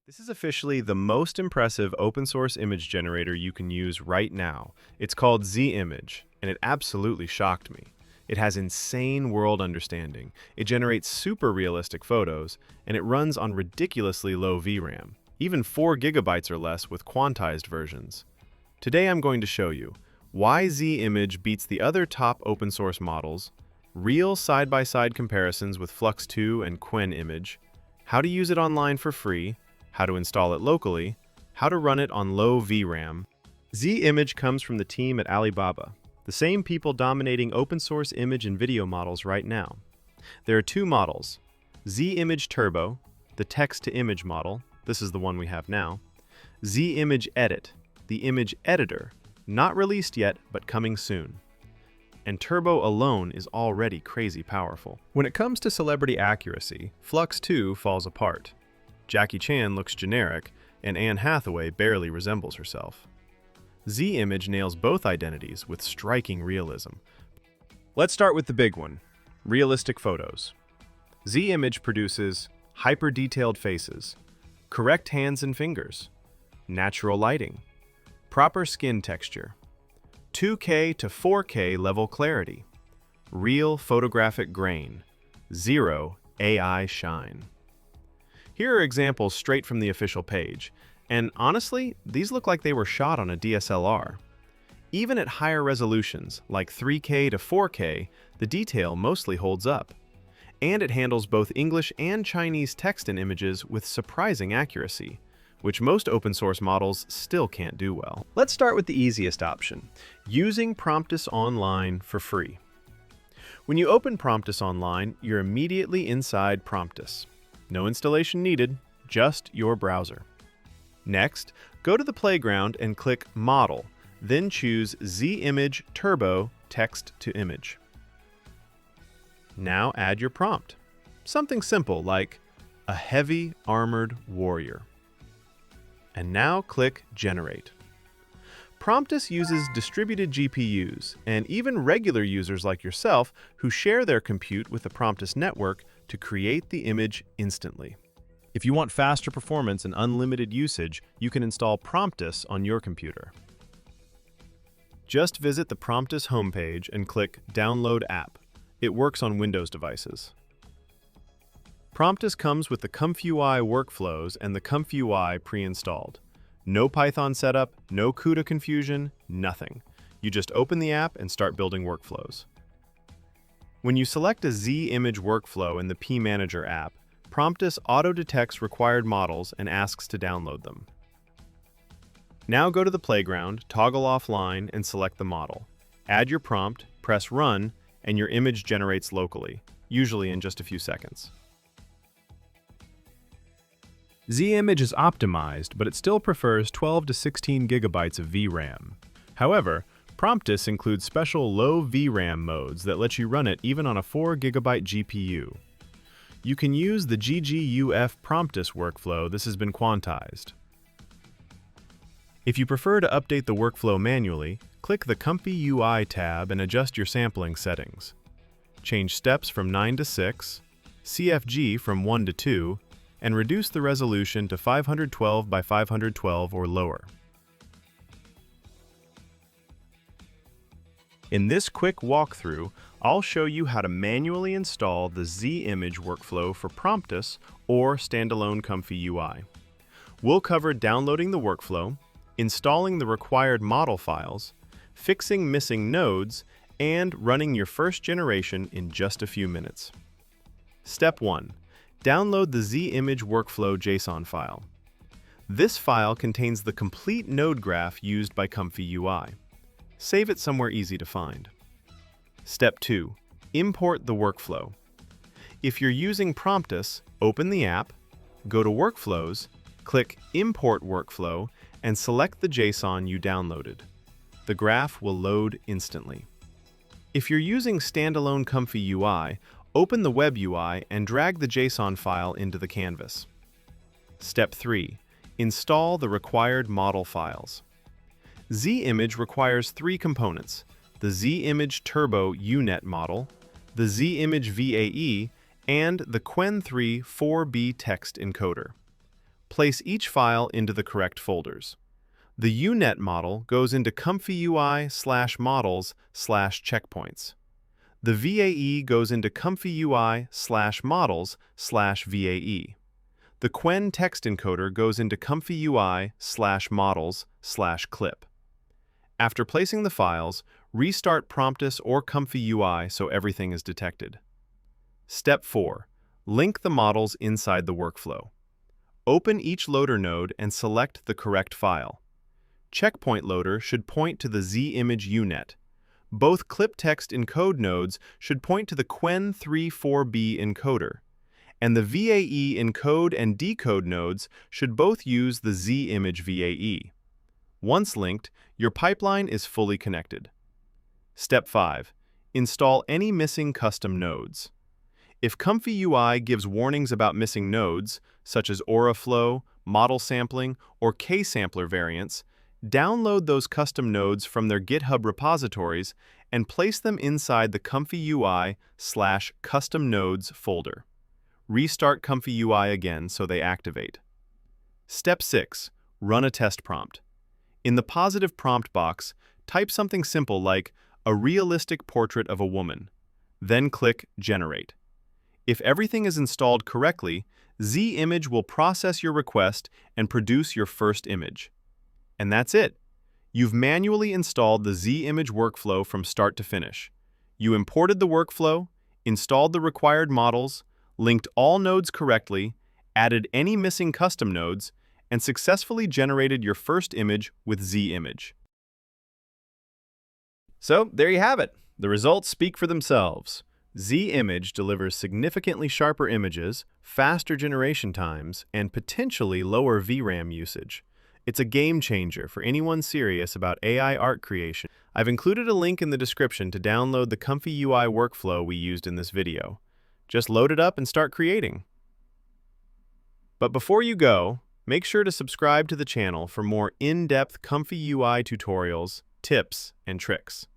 This is officially the most impressive open source image generator you can use right now. It's called ZImage, and it absolutely shocked me. It has insane world understanding, it generates super realistic photos, and it runs on ridiculously low VRAM, even 4 gigabytes or less with quantized versions. Today I'm going to show you why ZImage beats the other top open source models, real side-by-side comparisons with Flux 2 and QuenImage, how to use it online for free, how to install it locally, how to run it on low VRAM. ZImage comes from the team at Alibaba, the same people dominating open source image and video models right now. There are two models, ZImage Turbo, the text-to-image model, this is the one we have now, ZImage Edit, the image editor, not released yet but coming soon. And Turbo alone is already crazy powerful. When it comes to celebrity accuracy, Flux 2 falls apart. Jackie Chan looks generic, and Anne Hathaway barely resembles herself. ZImage nails both identities with striking realism. Let's start with the big one, realistic photos. ZImage produces hyper-detailed faces, correct hands and fingers, natural lighting, proper skin texture, 2K to 4K level clarity, real photographic grain, zero AI shine. Here are examples straight from the official page, and honestly, these look like they were shot on a DSLR. Even at higher resolutions, like 3K to 4K, the detail mostly holds up. And it handles both English and Chinese text and images with surprising accuracy, which most open source models still can't do well. Let's start with the easiest option, using Promptus Online for free. When you open Promptus Online, you're immediately inside Promptus. No installation needed, just your browser. Next, go to the playground and click Model, then choose ZImage Turbo Text to Image. Now add your prompt. Something simple like a heavy armored warrior. And now click Generate. Promptus uses distributed GPUs, and even regular users like yourself who share their compute with the Promptus network to create the image instantly. If you want faster performance and unlimited usage, you can install Promptus on your computer. Just visit the Promptus homepage and click Download App. It works on Windows devices. Promptus comes with the ComfyUI workflows and the ComfyUI pre-installed. No Python setup, no CUDA confusion, nothing. You just open the app and start building workflows. When you select a ZImage workflow in the pManager app, Promptus auto-detects required models and asks to download them. Now go to the playground, toggle offline, and select the model. Add your prompt, press Run, and your image generates locally, usually in just a few seconds. ZImage is optimized, but it still prefers 12 to 16 gigabytes of VRAM. However, Promptus includes special low VRAM modes that let you run it even on a 4 gigabyte GPU. You can use the GGUF Promptus workflow. This has been quantized. If you prefer to update the workflow manually, click the ComfyUI tab and adjust your sampling settings. Change steps from 9 to 6, CFG from 1 to 2, and reduce the resolution to 512 by 512 or lower. In this quick walkthrough, I'll show you how to manually install the ZImage workflow for Promptus or standalone ComfyUI. We'll cover downloading the workflow, installing the required model files, fixing missing nodes, and running your first generation in just a few minutes. Step 1. Download the ZImage workflow JSON file. This file contains the complete node graph used by ComfyUI. Save it somewhere easy to find. Step 2. Import the workflow. If you're using Promptus, open the app, go to Workflows, click Import Workflow, and select the JSON you downloaded. The graph will load instantly. If you're using standalone ComfyUI, open the Web UI and drag the JSON file into the canvas. Step 3. Install the required model files. ZImage requires 3 components, the ZImage Turbo UNet model, the ZImage VAE, and the Qwen3 4B text encoder. place each file into the correct folders. The UNet model goes into ComfyUI/models/checkpoints. The VAE goes into ComfyUI/models/VAE. The Quen text encoder goes into ComfyUI/models/clip. After placing the files, restart Promptus or ComfyUI so everything is detected. Step 4. Link the models inside the workflow. Open each loader node and select the correct file. Checkpoint loader should point to the ZImage UNet. Both clip text encode nodes should point to the Quen 34B encoder. And the VAE encode and decode nodes should both use the ZImage VAE. Once linked, your pipeline is fully connected. Step 5. Install any missing custom nodes. If ComfyUI gives warnings about missing nodes, such as Auraflow, model sampling, or K-sampler variants, download those custom nodes from their GitHub repositories and place them inside the ComfyUI/custom nodes folder. Restart ComfyUI again so they activate. Step 6. Run a test prompt. In the positive prompt box, type something simple like a realistic portrait of a woman. Then click Generate. If everything is installed correctly, ZImage will process your request and produce your first image. And that's it. You've manually installed the ZImage workflow from start to finish. You imported the workflow, installed the required models, linked all nodes correctly, added any missing custom nodes, and successfully generated your first image with ZImage. So there you have it. The results speak for themselves. ZImage delivers significantly sharper images, faster generation times, and potentially lower VRAM usage. It's a game changer for anyone serious about AI art creation. I've included a link in the description to download the ComfyUI workflow we used in this video. Just load it up and start creating. But before you go, make sure to subscribe to the channel for more in-depth ComfyUI tutorials, tips, and tricks.